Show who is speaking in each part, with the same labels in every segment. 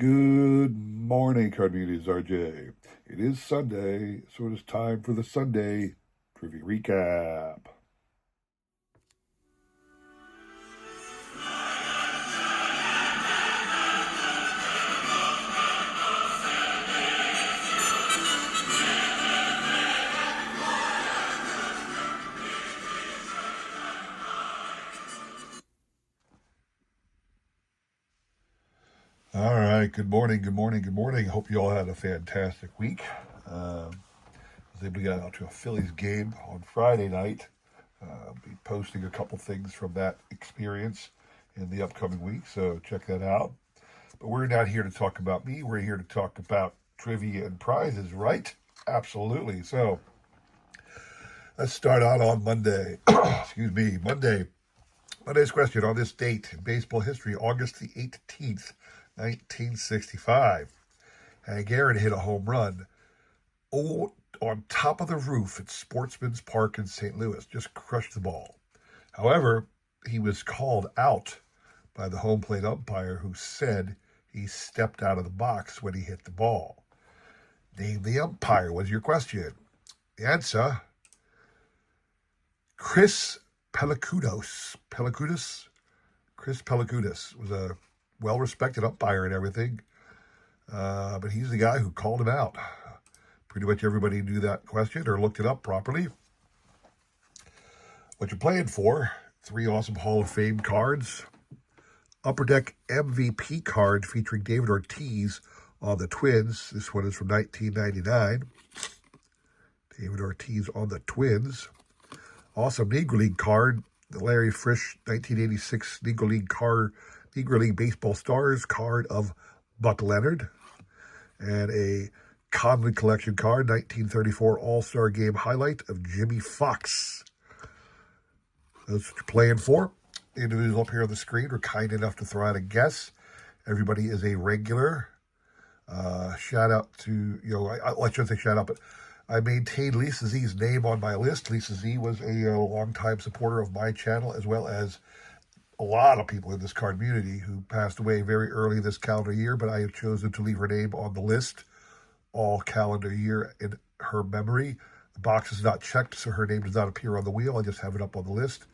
Speaker 1: Good morning, Card Communities RJ. It is Sunday, so it is time for the Sunday Trivia Recap. All right, good morning, good morning, good morning. Hope you all had a fantastic week. I was able to get out to a Phillies game on Friday night. I'll be posting a couple things from that experience in the upcoming week, so check that out. But we're not here to talk about me. We're here to talk about trivia and prizes, right? Absolutely. So let's start out on Monday. Excuse me, Monday. Monday's question: on this date in baseball history, August the 18th, 1965, Hank Aaron hit a home run on top of the roof at Sportsman's Park in St. Louis. Just crushed the ball. However, he was called out by the home plate umpire, who said he stepped out of the box when he hit the ball. Name the umpire was your question. The answer: Chris Pelikudos. Chris Pelikudos was a well-respected umpire and everything, but he's the guy who called him out. Pretty much everybody knew that question or looked it up properly. What you're playing for: 3 awesome Hall of Fame cards. Upper Deck MVP card featuring David Ortiz on the Twins. This one is from 1999. David Ortiz on the Twins. Awesome Negro League card, the Larry Frisch 1986 Negro League Baseball Stars card of Buck Leonard. And a Conley Collection card, 1934 All-Star Game highlight of Jimmy Fox. That's what you're playing for. The individuals up here on the screen were kind enough to throw out a guess. Everybody is a regular. Shout out to, I shouldn't say shout out, but I maintained Lisa Z's name on my list. Lisa Z was a longtime supporter of my channel, as well as a lot of people in this card community who passed away very early this calendar year, but I have chosen to leave her name on the list all calendar year in her memory. The box is not checked, so her name does not appear on the wheel. I just have it up on the list.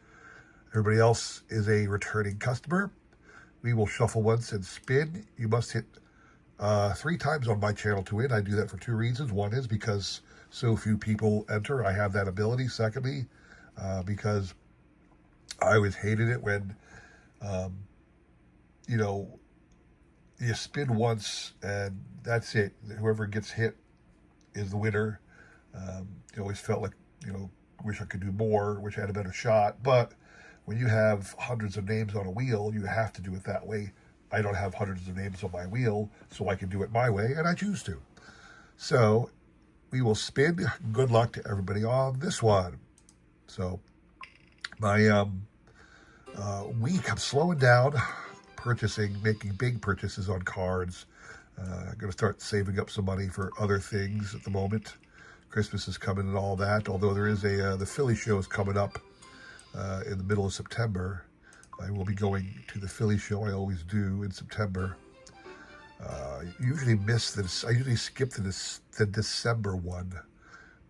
Speaker 1: Everybody else is a returning customer. We will shuffle once and spin. You must hit 3 times on my channel to win. I do that for 2 reasons. One is because so few people enter. I have that ability. Secondly, because I always hated it when, you spin once and that's it. Whoever gets hit is the winner. You always felt like, wish I could do more, wish I had a better shot. But when you have hundreds of names on a wheel, you have to do it that way. I don't have hundreds of names on my wheel, so I can do it my way, and I choose to. So we will spin. Good luck to everybody on this one. So my week, I'm slowing down, making big purchases on cards. I'm going to start saving up some money for other things at the moment. Christmas is coming and all that, although there is the Philly show is coming up in the middle of September. I will be going to the Philly show. I always do in September. Usually miss this. I usually skip the December one,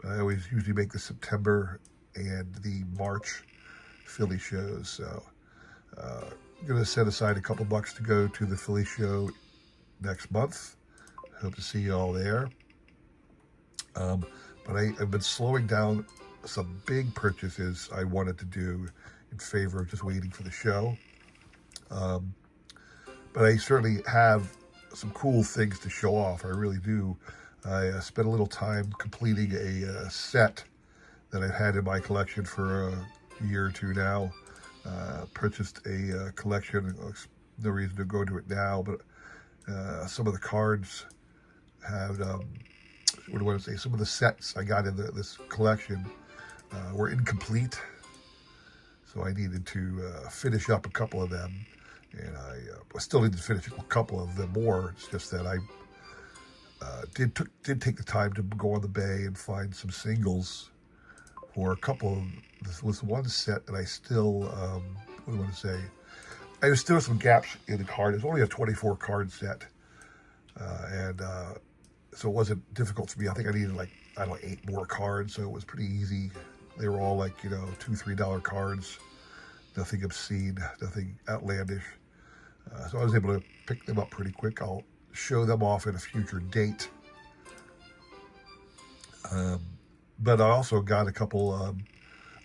Speaker 1: but I always usually make the September and the March Philly shows. So I'm going to set aside a couple bucks to go to the Philly show next month. Hope to see you all there. But I've been slowing down some big purchases I wanted to do in favor of just waiting for the show. But I certainly have some cool things to show off. I really do. I spent a little time completing a set that I've had in my collection for a year or two now. Purchased a collection. No reason to go into it now, but some of the cards had, what do I want to say? Some of the sets I got in this collection were incomplete. So I needed to finish up a couple of them. And I still need to finish a couple of them more. It's just that I did take the time to go on the Bay and find some singles for a couple of this one set that I still, what do I want to say? There's still some gaps in the card. It's only a 24 card set. So it wasn't difficult for me. I think I needed like, I don't know, 8 more cards, so it was pretty easy. They were all like, $2, $3 cards. Nothing obscene, nothing outlandish. So I was able to pick them up pretty quick. I'll show them off at a future date. But I also got a couple,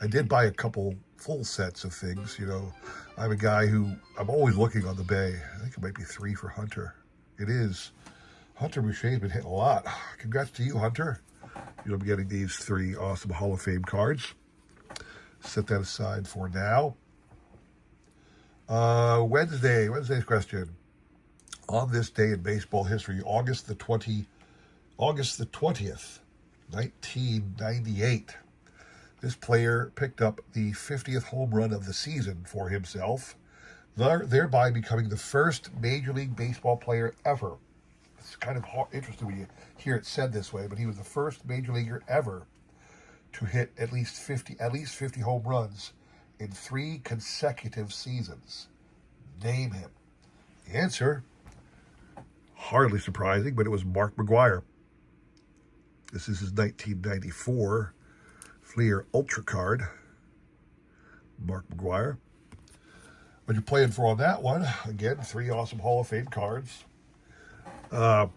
Speaker 1: I did buy a couple full sets of things. I'm a guy I'm always looking on the bay. I think it might be 3 for Hunter. It is. Hunter Boucher's been hitting a lot. Congrats to you, Hunter. You'll be getting these 3 awesome Hall of Fame cards. Set that aside for now. Wednesday's question. On this day in baseball history, August the 20th, 1998, this player picked up the 50th home run of the season for himself, thereby becoming the first Major League Baseball player ever. It's kind of interesting when you hear it said this way, but he was the first major leaguer ever to hit at least 50 home runs in 3 consecutive seasons. Name him. The answer, hardly surprising, but it was Mark McGwire. This is his 1994 Fleer Ultra card. Mark McGwire. What you playing for on that one? Again, 3 awesome Hall of Fame cards. Ryne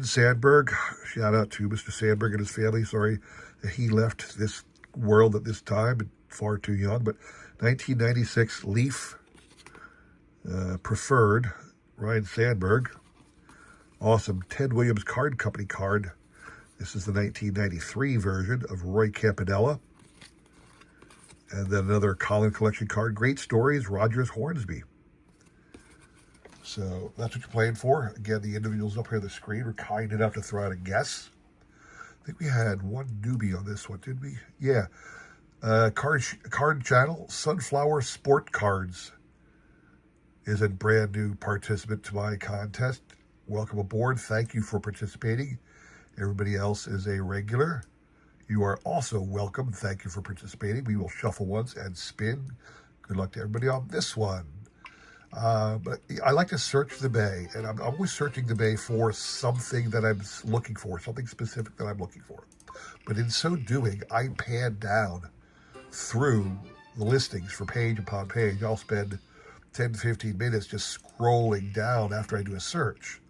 Speaker 1: Sandberg, shout out to Mr. Sandberg and his family. Sorry that he left this world at this time, far too young. But 1996 Leaf Preferred, Ryne Sandberg. Awesome Ted Williams Card Company card. This is the 1993 version of Roy Campanella. And then another Colin Collection card. Great Stories, Rogers Hornsby. So that's what you're playing for. Again, the individuals up here on the screen were kind enough to throw out a guess. I think we had one newbie on this one, did we? Yeah. Card Channel, Sunflower Sport Cards is a brand new participant to my contest. Welcome aboard. Thank you for participating. Everybody else is a regular. You are also welcome. Thank you for participating. We will shuffle once and spin. Good luck to everybody on this one. But I like to search the bay, and I'm always searching the bay for something that I'm looking for, something specific that I'm looking for. But in so doing, I pan down through the listings for page upon page. I'll spend 10 to 15 minutes just scrolling down after I do a search.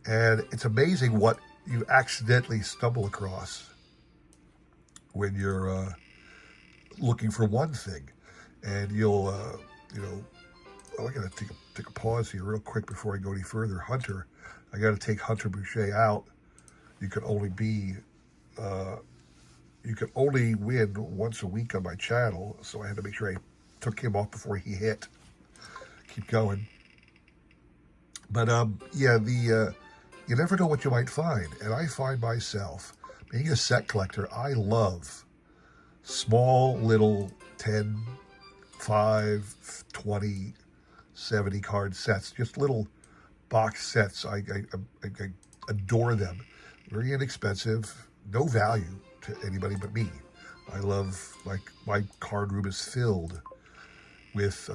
Speaker 1: And it's amazing what you accidentally stumble across when you're looking for one thing. And you'll, I got to take a pause here real quick before I go any further. Hunter, I got to take Hunter Boucher out. You can only win once a week on my channel, so I had to make sure I took him off before he hit. Keep going. But you never know what you might find, and I find myself being a set collector. I love small little 10, 5, 20, 70 card sets, just little box sets. I adore them. Very inexpensive, no value to anybody but me. I love, my card room is filled with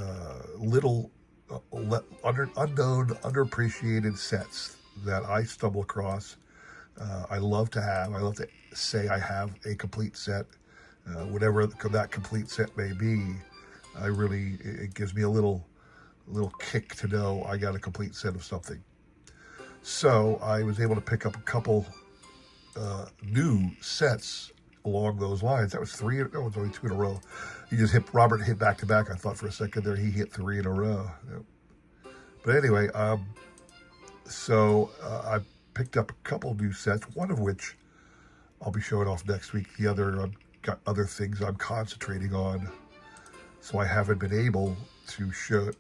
Speaker 1: little unknown, underappreciated sets that I stumble across. I love to say I have a complete set, whatever that complete set may be. It gives me a little kick to know I got a complete set of something. So I was able to pick up a couple new sets along those lines. That was 3. No, it was only 2 in a row. Robert hit back to back. I thought for a second there he hit 3 in a row. But anyway, I picked up a couple new sets, one of which I'll be showing off next week. The other, I've got other things I'm concentrating on, so I haven't been able to show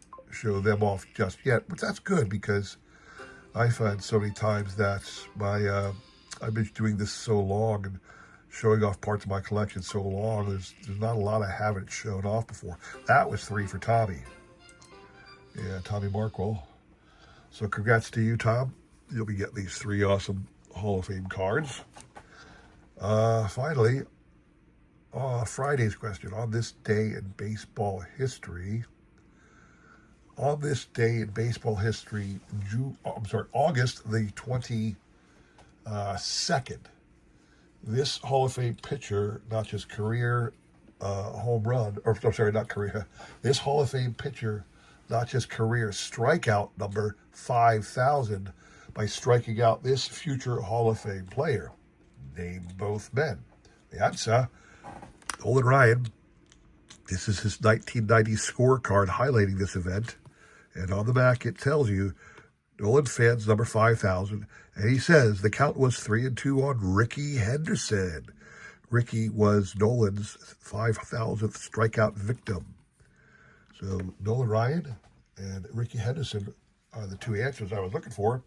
Speaker 1: them off just yet. But that's good, because I find so many times that I've been doing this so long and showing off parts of my collection so long, there's not a lot I haven't shown off before. That was 3 for Tommy. Yeah, Tommy Markwell. So congrats to you, Tom. You'll be getting these 3 awesome Hall of Fame cards. Finally, Friday's question. On this day in baseball history, On this day in baseball history, August the 22nd, this Hall of Fame pitcher, not just career home run, or I'm sorry, not career, this Hall of Fame pitcher, not just career strikeout number 5,000 by striking out this future Hall of Fame player. Name both men. The answer, Nolan Ryan. This is his 1990 scorecard highlighting this event. And on the back, it tells you Nolan fans number 5,000. And he says the count was 3-2 on Rickey Henderson. Rickey was Nolan's 5,000th strikeout victim. So Nolan Ryan and Rickey Henderson are the two answers I was looking for.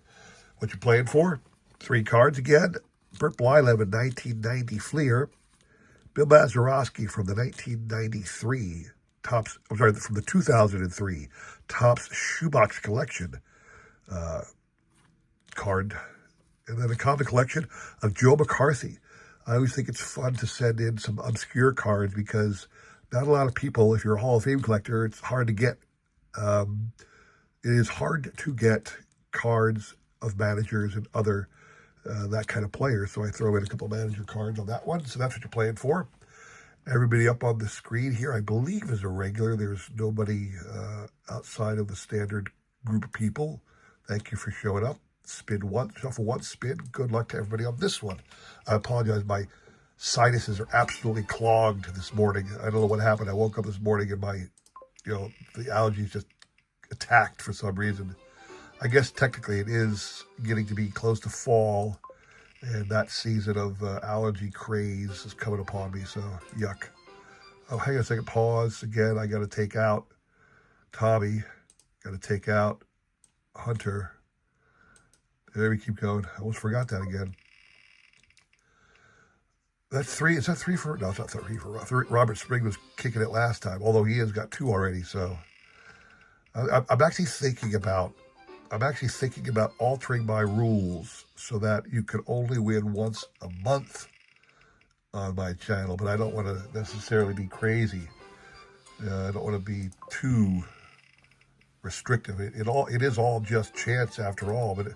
Speaker 1: What you playing for? 3 cards again. Bert Blyleven, 1990 Fleer. Bill Mazeroski from the 1993 from the 2003 Topps Shoebox Collection card. And then a common collection of Joe McCarthy. I always think it's fun to send in some obscure cards because not a lot of people, if you're a Hall of Fame collector, it's hard to get. It is hard to get cards of managers and other that kind of players. So I throw in a couple of manager cards on that one. So that's what you're playing for. Everybody up on the screen here, I believe, is a regular. There's nobody outside of the standard group of people. Thank you for showing up. Spin one, shuffle one, spin. Good luck to everybody on this one. I apologize. My sinuses are absolutely clogged this morning. I don't know what happened. I woke up this morning and the allergies just attacked for some reason. I guess technically it is getting to be close to fall, and that season of allergy craze is coming upon me, so yuck. Oh, hang on a second. Pause. Again, I got to take out Tommy. Got to take out Hunter. There we keep going. I almost forgot that again. That's 3. Is that 3 for... No, it's not 3 for... Robert Spring was kicking it last time, although he has got 2 already, so... I'm actually thinking about altering my rules so that you can only win once a month on my channel, but I don't want to necessarily be crazy. I don't want to be too restrictive. It is all just chance after all, but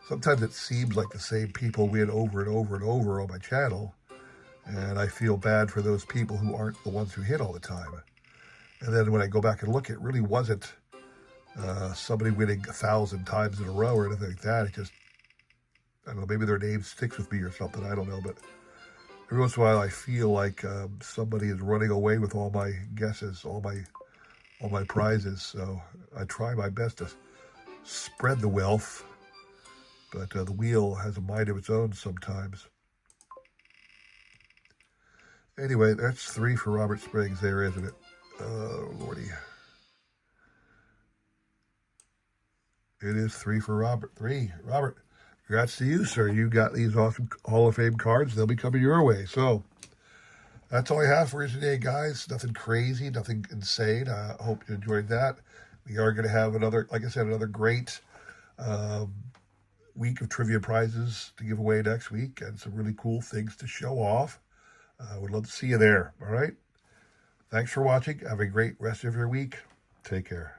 Speaker 1: sometimes it seems like the same people win over and over and over on my channel, and I feel bad for those people who aren't the ones who hit all the time. And then when I go back and look, it really wasn't somebody winning 1,000 times in a row or anything like that. It just, I don't know, maybe their name sticks with me or something. I don't know, but every once in a while I feel like somebody is running away with all my guesses, all my prizes. So I try my best to spread the wealth, but the wheel has a mind of its own sometimes. Anyway, that's 3 for Robert Springs there, isn't it? Oh, Lordy. It is 3 for Robert. 3. Robert, congrats to you, sir. You got these awesome Hall of Fame cards. They'll be coming your way. So that's all I have for you today, guys. Nothing crazy, nothing insane. I hope you enjoyed that. We are going to have another, like I said, another great week of trivia prizes to give away next week and some really cool things to show off. Would love to see you there. All right. Thanks for watching. Have a great rest of your week. Take care.